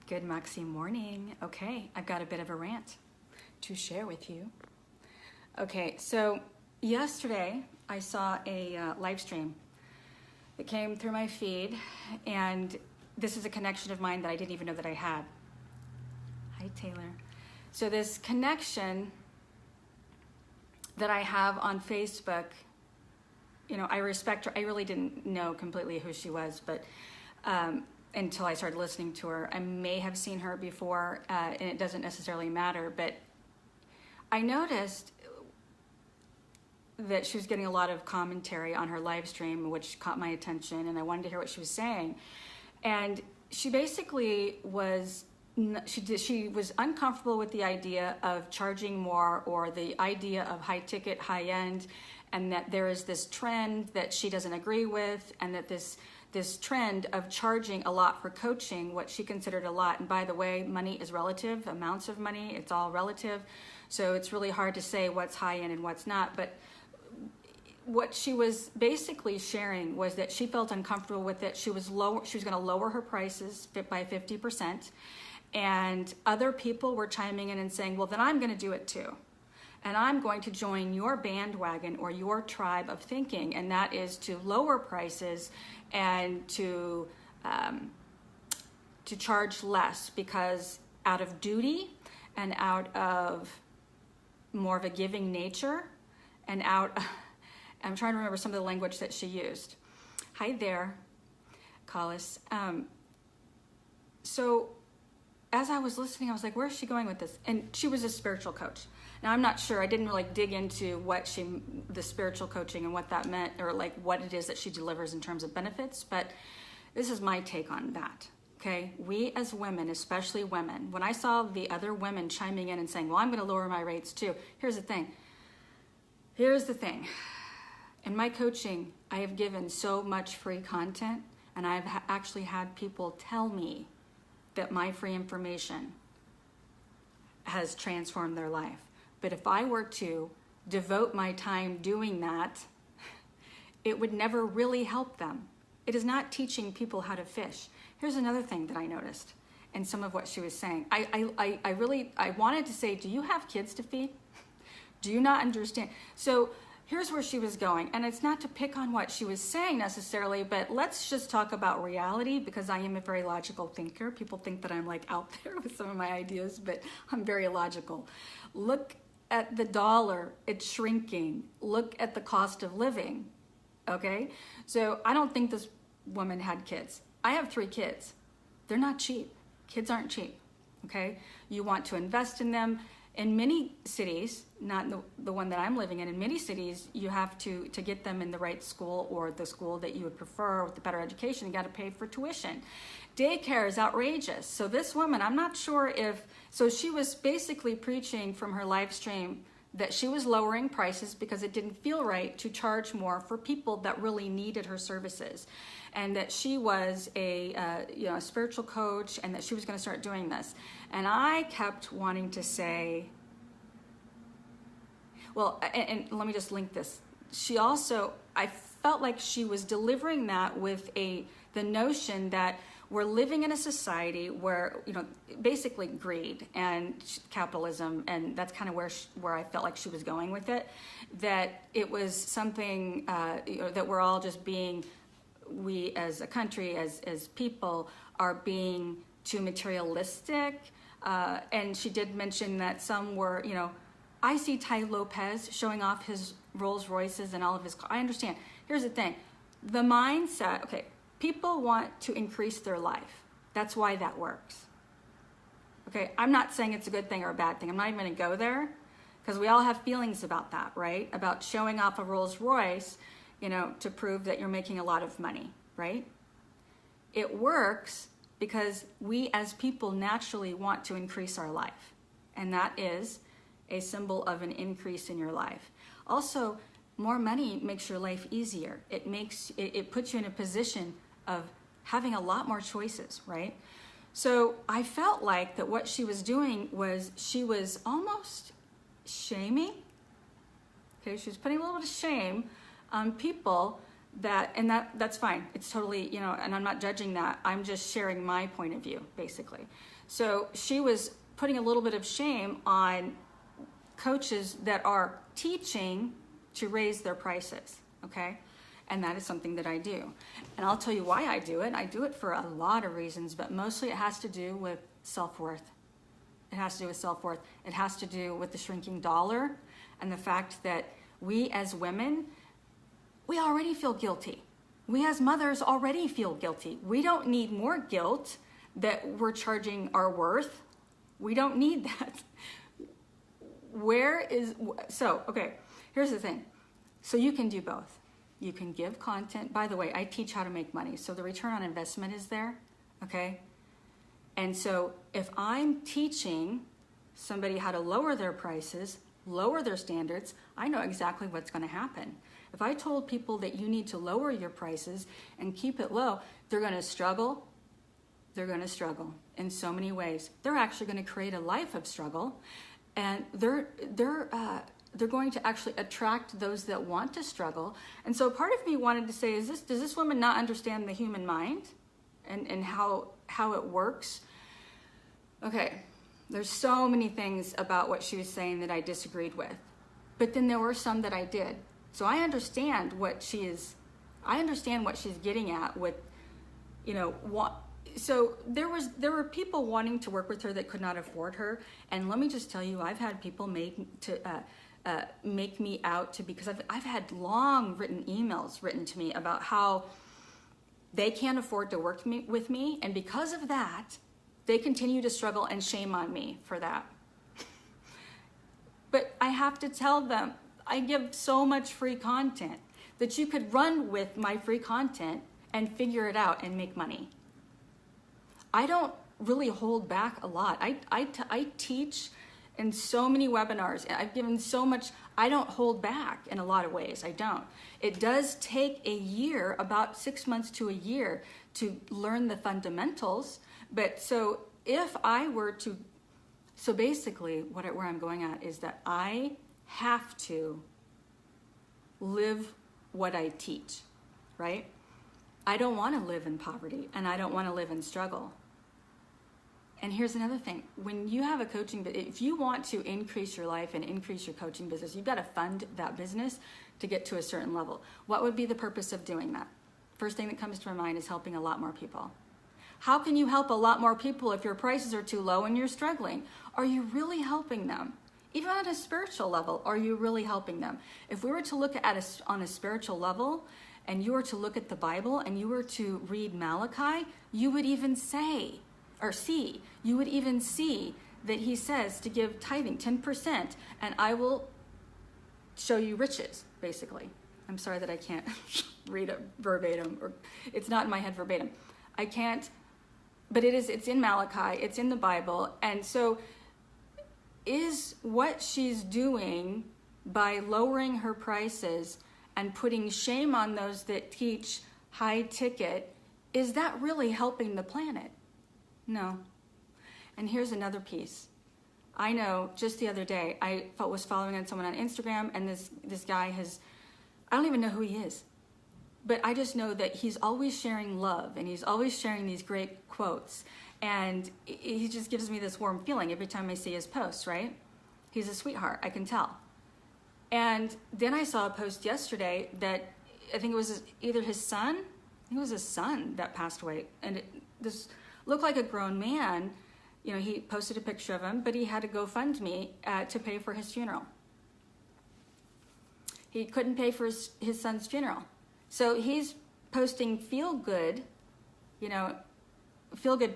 Good Moxie morning. Okay, I've got a bit of a rant to share with you. Okay, so yesterday I saw a live stream that came through my feed, and this is a connection of mine that I didn't even know that I had. Hi, Taylor. So this connection that I have on Facebook, you know, I respect her. I really didn't know completely who she was, but until I started listening to her. I may have seen her before, and it doesn't necessarily matter, but I noticed that she was getting a lot of commentary on her live stream, which caught my attention, and I wanted to hear what she was saying. And she basically was, she was uncomfortable with the idea of charging more, or the idea of high ticket, high end, and that there is this trend that she doesn't agree with, and that this trend of charging a lot for coaching, what she considered a lot. And by the way, money is relative, amounts of money, it's all relative. So it's really hard to say what's high end and what's not. But what she was basically sharing was that she felt uncomfortable with it. She was going to lower her prices by 50%. And other people were chiming in and saying, well, then I'm going to do it too. And I'm going to join your bandwagon or your tribe of thinking, and that is to lower prices and to charge less, because out of duty and out of more of a giving nature, and I'm trying to remember some of the language that she used. Hi there, Collis. So as I was listening, I was like, where's she going with this? And she was a spiritual coach. Now, I'm not sure. I didn't really dig into what the spiritual coaching and what that meant, or like what it is that she delivers in terms of benefits, but this is my take on that, okay? We as women, especially women, when I saw the other women chiming in and saying, well, I'm going to lower my rates too. Here's the thing. In my coaching, I have given so much free content, and I've actually had people tell me that my free information has transformed their life. But if I were to devote my time doing that, it would never really help them. It is not teaching people how to fish. Here's another thing that I noticed in some of what she was saying. I wanted to say, do you have kids to feed? Do you not understand? So here's where she was going, and it's not to pick on what she was saying necessarily, but let's just talk about reality, because I am a very logical thinker. People think that I'm like out there with some of my ideas, but I'm very logical. Look at the dollar, it's shrinking. Look at the cost of living, okay? So I don't think this woman had kids. I have 3 kids. They're not cheap. Kids aren't cheap, okay? You want to invest in them. In many cities, not the one that I'm living in many cities, you have to get them in the right school, or the school that you would prefer with the better education, you got to pay for tuition. Daycare is outrageous. So this woman, I'm not sure so she was basically preaching from her live stream that she was lowering prices because it didn't feel right to charge more for people that really needed her services, and that she was a spiritual coach, and that she was going to start doing this. And I kept wanting to say, well, and let me just link this. I felt like she was delivering that with the notion that we're living in a society where, basically greed and capitalism, and that's kind of where I felt like she was going with it, that it was something that we're all just we as a country, as people, are being too materialistic. And she did mention that some were, I see Ty Lopez showing off his Rolls Royces and all of his cars. I understand. Here's the thing. The mindset, okay, people want to increase their life. That's why that works. Okay, I'm not saying it's a good thing or a bad thing. I'm not even going to go there, because we all have feelings about that, right? About showing off a Rolls Royce, to prove that you're making a lot of money, right? It works because we as people naturally want to increase our life. And that is a symbol of an increase in your life. Also, more money makes your life easier. It puts you in a position of having a lot more choices, right? So I felt like that what she was doing was she was almost shaming. Okay, she was putting a little bit of shame on people that's fine. It's totally, and I'm not judging that. I'm just sharing my point of view, basically. So she was putting a little bit of shame on coaches that are teaching to raise their prices, okay? And that is something that I do. And I'll tell you why I do it. I do it for a lot of reasons, but mostly it has to do with self-worth. It has to do with self-worth. It has to do with the shrinking dollar and the fact that we as women, we already feel guilty. We as mothers already feel guilty. We don't need more guilt that we're charging our worth. We don't need that. Okay, here's the thing. So you can do both. You can give content. By the way, I teach how to make money. So the return on investment is there, okay? And so if I'm teaching somebody how to lower their prices, lower their standards, I know exactly what's going to happen. If I told people that you need to lower your prices and keep it low, they're going to struggle. They're going to struggle in so many ways. They're actually going to create a life of struggle, and they're going to actually attract those that want to struggle. And so part of me wanted to say, does this woman not understand the human mind and how it works? Okay, there's so many things about what she was saying that I disagreed with, but then there were some that I did. So I understand what she's getting at with, so there were people wanting to work with her that could not afford her. And let me just tell you, I've had people make me out to, because I've had long written emails written to me about how they can't afford to work with me. And because of that, they continue to struggle and shame on me for that. But I have to tell them, I give so much free content that you could run with my free content and figure it out and make money. I don't really hold back a lot. I teach in so many webinars. I've given so much. I don't hold back in a lot of ways. I don't. It does take a year, about 6 months to a year, to learn the fundamentals. But so if I were to, so basically where I'm going at is that I have to live what I teach, right? I don't want to live in poverty, and I don't want to live in struggle. And here's another thing. When you have a coaching, if you want to increase your life and increase your coaching business, you've got to fund that business to get to a certain level. What would be the purpose of doing that? First thing that comes to my mind is helping a lot more people. How can you help a lot more people if your prices are too low and you're struggling? Are you really helping them? Even on a spiritual level, are you really helping them? If we were to look at on a spiritual level, and you were to look at the Bible and you were to read Malachi, you would even you would even see that he says to give tithing 10%, and I will show you riches, basically. I'm sorry that I can't read it verbatim, or it's not in my head verbatim. I can't, but it's in Malachi, it's in the Bible. And so is what she's doing by lowering her prices and putting shame on those that teach high ticket, is that really helping the planet? No. And here's another piece. I know just the other day, I was following on someone on Instagram, and this guy I don't even know who he is, but I just know that he's always sharing love, and he's always sharing these great quotes, and he just gives me this warm feeling every time I see his posts, right? He's a sweetheart, I can tell. And then I saw a post yesterday that I think it was either his son, that passed away, and this looked like a grown man. He posted a picture of him, but he had to GoFundMe to pay for his funeral. He couldn't pay for his son's funeral. So he's posting feel-good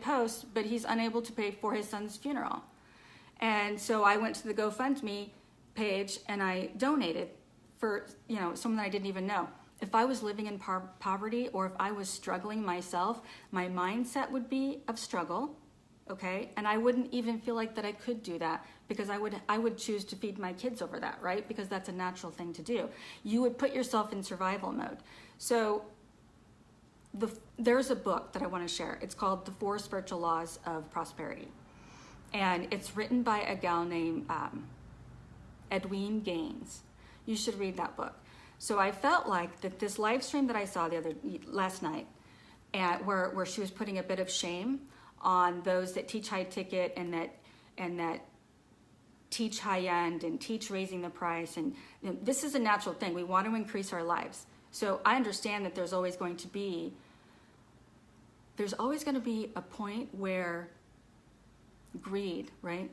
posts, but he's unable to pay for his son's funeral. And so I went to the GoFundMe page and I donated for, someone that I didn't even know. If I was living in poverty, or if I was struggling myself, my mindset would be of struggle, okay? And I wouldn't even feel like that I could do that, because I would choose to feed my kids over that, right? Because that's a natural thing to do. You would put yourself in survival mode. So there's a book that I want to share. It's called The 4 Spiritual Laws of Prosperity. And it's written by a gal named Edwene Gaines. You should read that book. So I felt like that this live stream that I saw last night, and where she was putting a bit of shame on those that teach high ticket and that teach high end and teach raising the price, and this is a natural thing. We want to increase our lives. So I understand that there's always going to be a point where greed, right?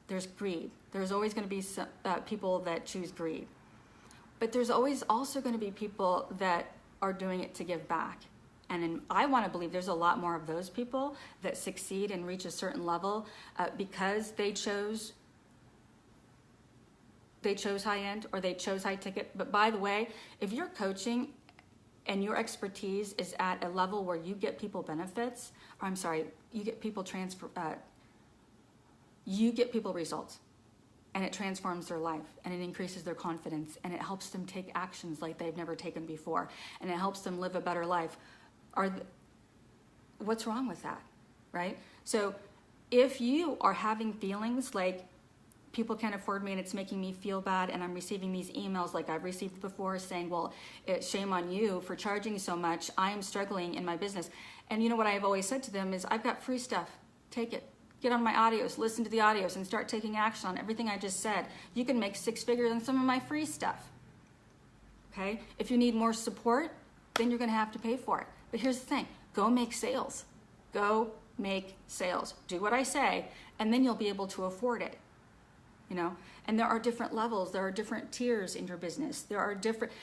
There's greed. There's always going to be some, people that choose greed. But there's always also going to be people that are doing it to give back. And I want to believe there's a lot more of those people that succeed and reach a certain level because they chose high end or they chose high ticket. But by the way, if you're coaching and your expertise is at a level where you get people benefits, or you get people you get people results, and it transforms their life, and it increases their confidence, and it helps them take actions like they've never taken before, and it helps them live a better life. What's wrong with that, right? So if you are having feelings like people can't afford me and it's making me feel bad, and I'm receiving these emails like I've received before saying, well, it's shame on you for charging so much. I am struggling in my business. And you know what I've always said to them is, I've got free stuff. Take it. Get on my audios, listen to the audios, and start taking action on everything I just said. You can make 6 figures on some of my free stuff. Okay? If you need more support, then you're going to have to pay for it. But here's the thing. Go make sales. Go make sales. Do what I say, and then you'll be able to afford it. You know, and there are different levels. There are different tiers in your business.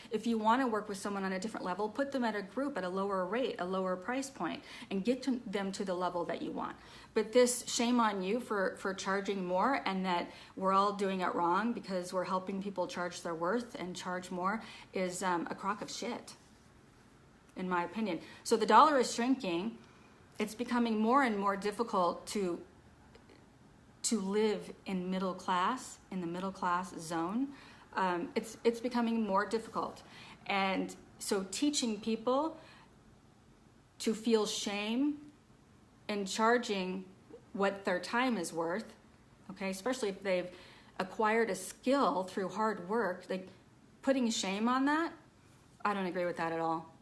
If you want to work with someone on a different level, put them at a group at a lower rate, a lower price point, and get them to the level that you want. But this shame on you for charging more, and that we're all doing it wrong because we're helping people charge their worth and charge more, is a crock of shit, in my opinion. So the dollar is shrinking. It's becoming more and more difficult to live in the middle class zone. It's becoming more difficult. And so teaching people to feel shame and charging what their time is worth, okay, especially if they've acquired a skill through hard work, like putting shame on that, I don't agree with that at all.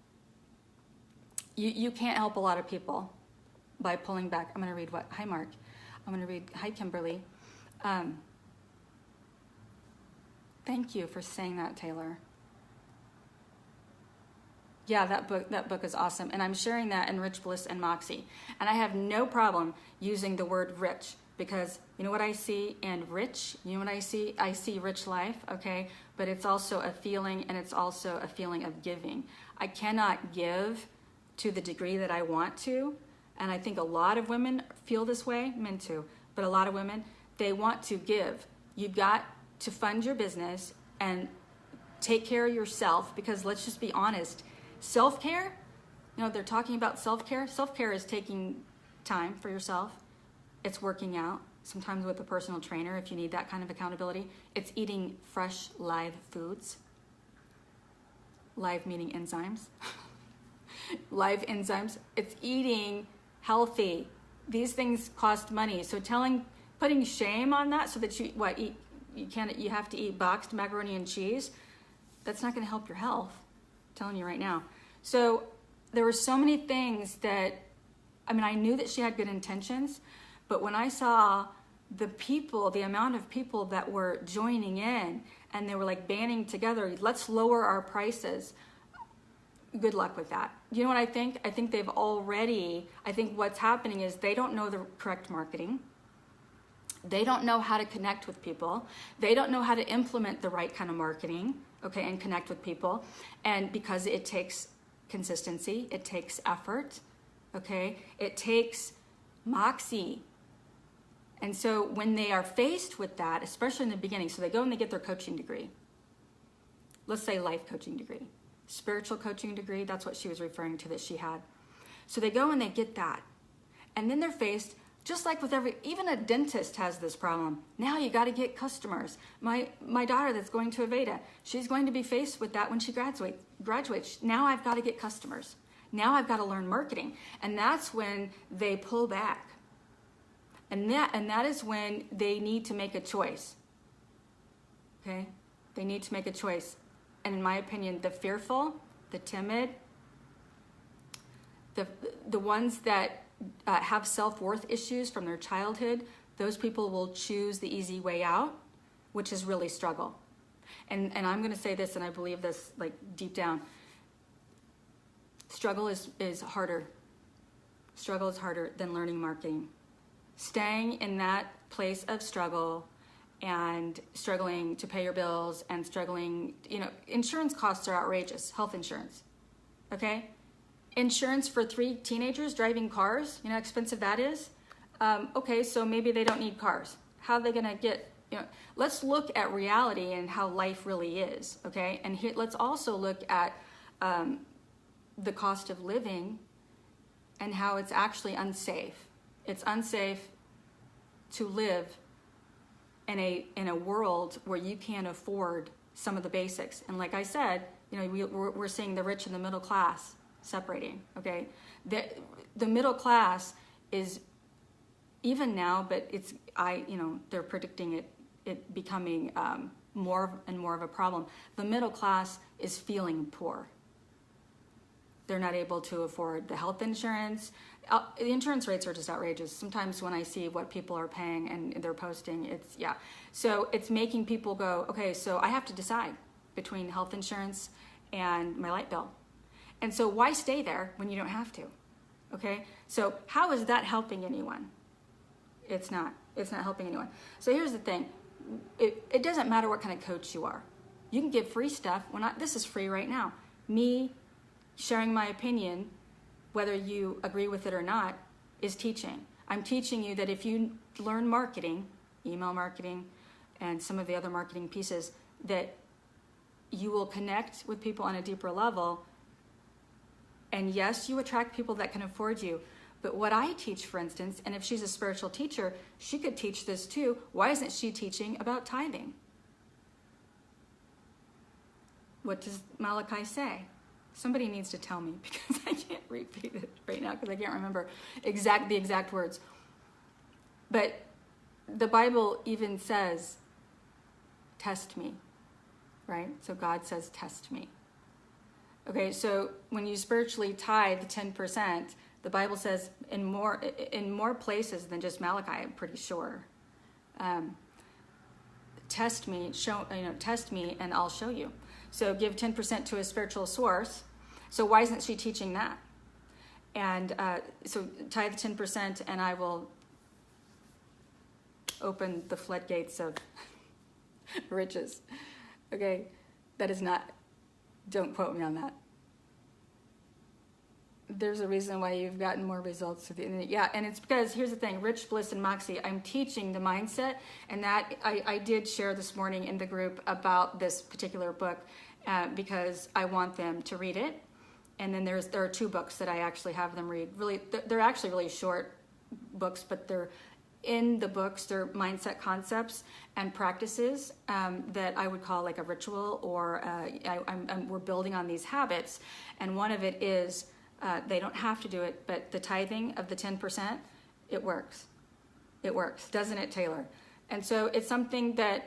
You can't help a lot of people by pulling back. I'm going to read what? Hi, Mark. I'm going to read, hi, Kimberly. Thank you for saying that, Taylor. Yeah, that book is awesome. And I'm sharing that in Rich Bliss and Moxie. And I have no problem using the word rich, because you know what I see in rich? You know what I see? I see rich life, okay? But it's also a feeling, and it's also a feeling of giving. I cannot give to the degree that I want to. And I think a lot of women feel this way, men too, but a lot of women, they want to give. You've got to fund your business and take care of yourself, because let's just be honest, self-care, you know, they're talking about self-care. Self-care is taking time for yourself. It's working out, sometimes with a personal trainer if you need that kind of accountability. It's eating fresh, live foods. Live meaning enzymes. Live enzymes. It's eating healthy. These things cost money. So putting shame on that so that you have to eat boxed macaroni and cheese, that's not going to help your health. I'm telling you right now. So there were so many things that, I knew that she had good intentions, but when I saw the amount of people that were joining in, and they were like banding together, let's lower our prices. Good luck with that. You know what I think? I think what's happening is they don't know the correct marketing. They don't know how to connect with people. They don't know how to implement the right kind of marketing, okay, and connect with people. And because it takes consistency, it takes effort, okay? It takes moxie. And so when they are faced with that, especially in the beginning, so they go and they get their coaching degree. Let's say life coaching degree. Spiritual coaching degree, that's what she was referring to that she had. So they go and they get that. And then they're faced, just like with even a dentist has this problem. Now you got to get customers. My daughter that's going to Aveda, she's going to be faced with that when she graduates. Now I've got to get customers. Now I've got to learn marketing. And that's when they pull back. And that is when they need to make a choice. Okay? They need to make a choice. and in my opinion, the fearful, the timid, the ones that have self-worth issues from their childhood, those people will choose the easy way out, which is really struggle. And I'm going to say this, and I believe this like deep down. Struggle is harder. Struggle is harder than learning marketing. Staying in that place of struggle and struggling to pay your bills and struggling, insurance costs are outrageous, health insurance, okay? Insurance for 3 teenagers driving cars, how expensive that is? Okay, so maybe they don't need cars. How are they gonna get, let's look at reality and how life really is, okay? And here, let's also look at the cost of living and how it's actually unsafe. It's unsafe to live in a world where you can't afford some of the basics. And like I said, we're seeing the rich and the middle class separating, okay? The middle class is, even now, but they're predicting it becoming more and more of a problem. The middle class is feeling poor. They're not able to afford the health insurance. The insurance rates are just outrageous. Sometimes when I see what people are paying and they're posting, so it's making people go, okay, so I have to decide between health insurance and my light bill. And so why stay there when you don't have to? Okay, so how is that helping anyone? It's not helping anyone. So here's the thing. It doesn't matter what kind of coach you are. You can give free stuff. This is free right now. Me sharing my opinion, whether you agree with it or not, is teaching. I'm teaching you that if you learn marketing, email marketing, and some of the other marketing pieces, that you will connect with people on a deeper level. And yes, you attract people that can afford you. But what I teach, for instance, and if she's a spiritual teacher, she could teach this too. Why isn't she teaching about tithing? What does Malachi say? Somebody needs to tell me, because I can't repeat it right now because I can't remember the exact words. But the Bible even says, test me, right? So God says, test me. Okay, so when you spiritually tithe 10%, the Bible says in more places than just Malachi, I'm pretty sure. Test me, test me, and I'll show you. So give 10% to a spiritual source. So why isn't she teaching that? And so tithe 10%, and I will open the floodgates of riches. Okay, that is not. Don't quote me on that. There's a reason why you've gotten more results with it. Yeah, and it's because, here's the thing, Rich, Bliss, and Moxie, I'm teaching the mindset, and that I did share this morning in the group about this particular book because I want them to read it. And then there are 2 books that I actually have them read. Really, they're actually really short books, but they're in the books, they're mindset concepts and practices that I would call like a ritual, or we're building on these habits. And one of it is, they don't have to do it, but the tithing of the 10%, it works. It works, doesn't it, Taylor? And so it's something that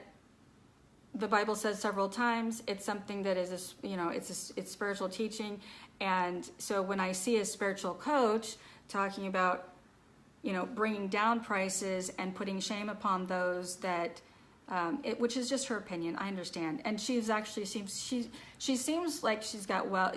the Bible says several times. It's something that is, it's spiritual teaching. And so when I see a spiritual coach talking about, bringing down prices and putting shame upon those that, which is just her opinion, I understand. And she seems like she's got,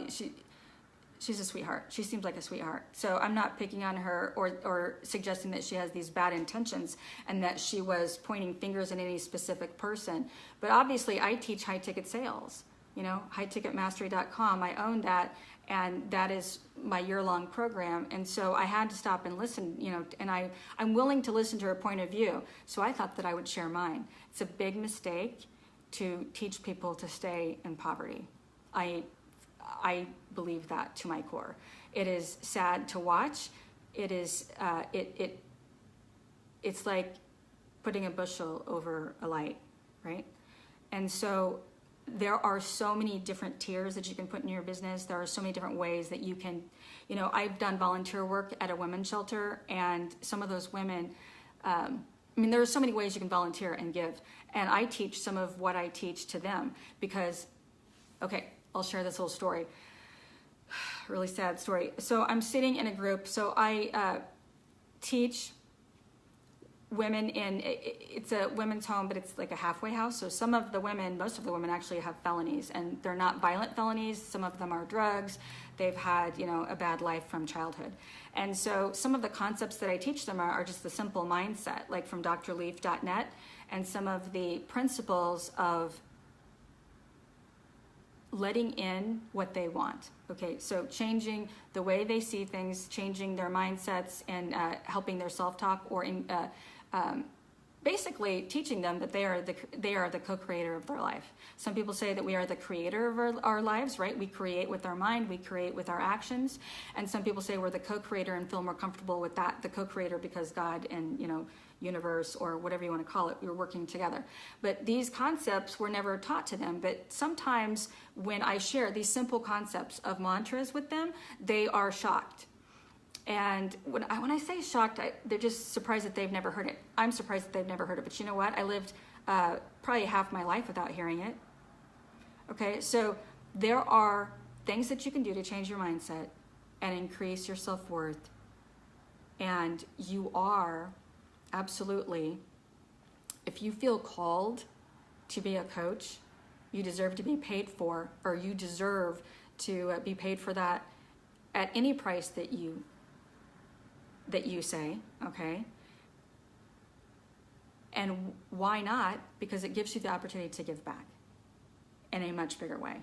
she's a sweetheart. She seems like a sweetheart. So I'm not picking on her or suggesting that she has these bad intentions and that she was pointing fingers at any specific person. But obviously I teach high ticket sales, highticketmastery.com. I own that, and that is my year-long program. And so I had to stop and listen, and I'm willing to listen to her point of view. So I thought that I would share mine. It's a big mistake to teach people to stay in poverty. I believe that to my core. It is sad to watch. It is it's like putting a bushel over a light, right? And so there are so many different tiers that you can put in your business. There are so many different ways that you can, I've done volunteer work at a women's shelter, and some of those women, there are so many ways you can volunteer and give. And I teach some of what I teach to them because Okay, I'll share this little story. Really sad story. So I'm sitting in a group. So I teach women in, it's a women's home, but it's like a halfway house. So some of the women, most of the women actually have felonies, and they're not violent felonies. Some of them are drugs. They've had, a bad life from childhood. And so some of the concepts that I teach them are just the simple mindset, like from drleaf.net, and some of the principles of letting in what they want. Okay, so changing the way they see things, changing their mindsets, and helping their self-talk, or basically teaching them that they are the co-creator of their life. Some people say that we are the creator of our lives, right? We create with our mind, we create with our actions. And some people say we're the co-creator and feel more comfortable with that, the co-creator, because God and, universe, or whatever you want to call it, we're working together. But these concepts were never taught to them. But sometimes when I share these simple concepts of mantras with them, they are shocked. And when I say shocked, they're just surprised that they've never heard it. I'm surprised that they've never heard it. But you know what? I lived probably half my life without hearing it. Okay, so there are things that you can do to change your mindset and increase your self-worth. And you are absolutely, if you feel called to be a coach, you deserve to be paid for, or you deserve to be paid for that at any price that you say, okay? And why not? Because it gives you the opportunity to give back in a much bigger way.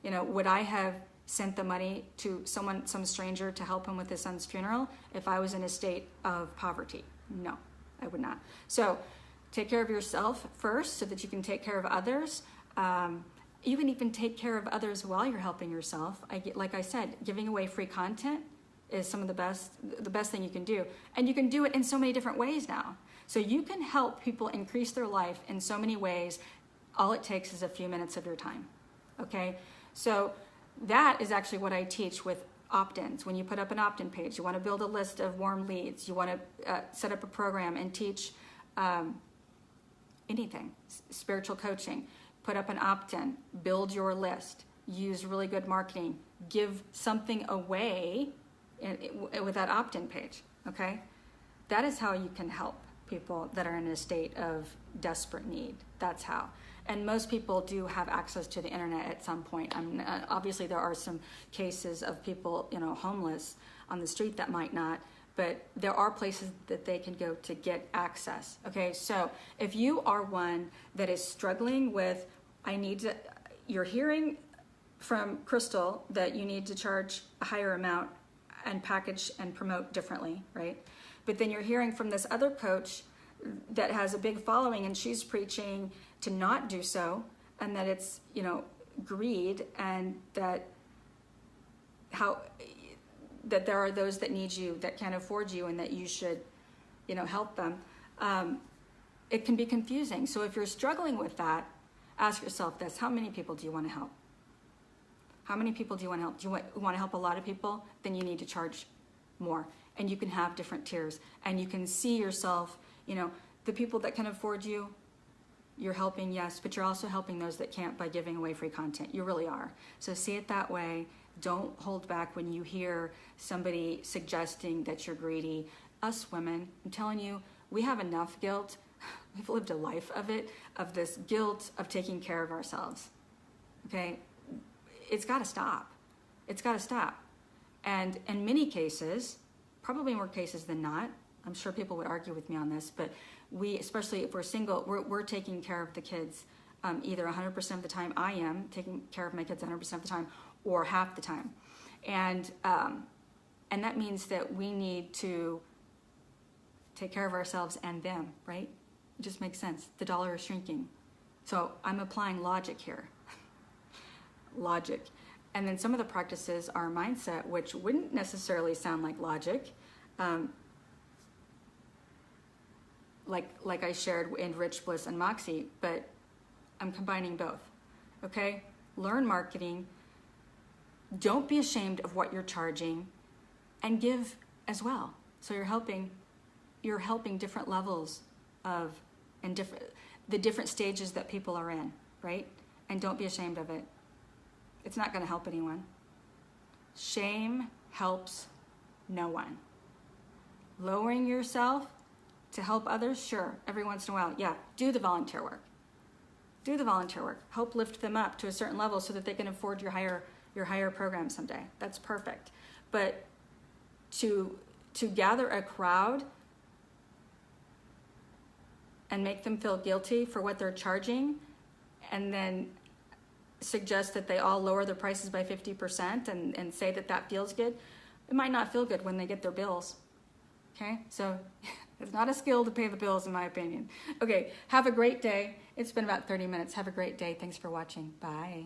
Would I have sent the money to some stranger to help him with his son's funeral if I was in a state of poverty? No, I would not. So take care of yourself first so that you can take care of others. You can even take care of others while you're helping yourself. Like I said, giving away free content is some of the best thing you can do. And you can do it in so many different ways now. So you can help people increase their life in so many ways. All it takes is a few minutes of your time. Okay? So that is actually what I teach with opt-ins. When you put up an opt-in page, you want to build a list of warm leads. You want to set up a program and teach anything, spiritual coaching. Put up an opt-in, build your list, use really good marketing, give something away with that opt-in page, okay? That is how you can help people that are in a state of desperate need. That's how. And most people do have access to the internet at some point. Obviously, there are some cases of people, homeless on the street that might not, but there are places that they can go to get access. Okay, so if you are one that is struggling with, you're hearing from Crystal that you need to charge a higher amount and package and promote differently, right? But then you're hearing from this other coach that has a big following, and she's preaching to not do so, and that it's, greed, and that there are those that need you, that can't afford you, and that you should, help them. It can be confusing. So if you're struggling with that, ask yourself this: how many people do you want to help? How many people do you want to help? Do you want to help a lot of people? Then you need to charge more. And you can have different tiers. And you can see yourself, the people that can afford you, you're helping, yes, but you're also helping those that can't by giving away free content. You really are. So see it that way. Don't hold back when you hear somebody suggesting that you're greedy. Us women, I'm telling you, we have enough guilt. We've lived a life of it, of this guilt of taking care of ourselves. Okay? It's got to stop. It's got to stop. And in many cases, probably more cases than not, I'm sure people would argue with me on this, but we, especially if we're single, we're taking care of the kids either 100% of the time. I am taking care of my kids 100% of the time, or half the time. And that means that we need to take care of ourselves and them, right? It just makes sense. The dollar is shrinking. So I'm applying logic here. Logic. And then some of the practices are mindset, which wouldn't necessarily sound like logic. Like I shared in Rich, Bliss, and Moxie, but I'm combining both, okay? Learn marketing. Don't be ashamed of what you're charging, and give as well. So you're helping different levels of, and the different stages that people are in, right? And don't be ashamed of it. It's not going to help anyone. Shame helps no one. Lowering yourself to help others, sure, every once in a while, yeah, do the volunteer work. Do the volunteer work. Help lift them up to a certain level so that they can afford your higher program someday. That's perfect. But to gather a crowd and make them feel guilty for what they're charging, and then suggest that they all lower their prices by 50% and say that feels good, it might not feel good when they get their bills. Okay, so it's not a skill to pay the bills, in my opinion. Okay, have a great day. It's been about 30 minutes. Have a great day. Thanks for watching. Bye.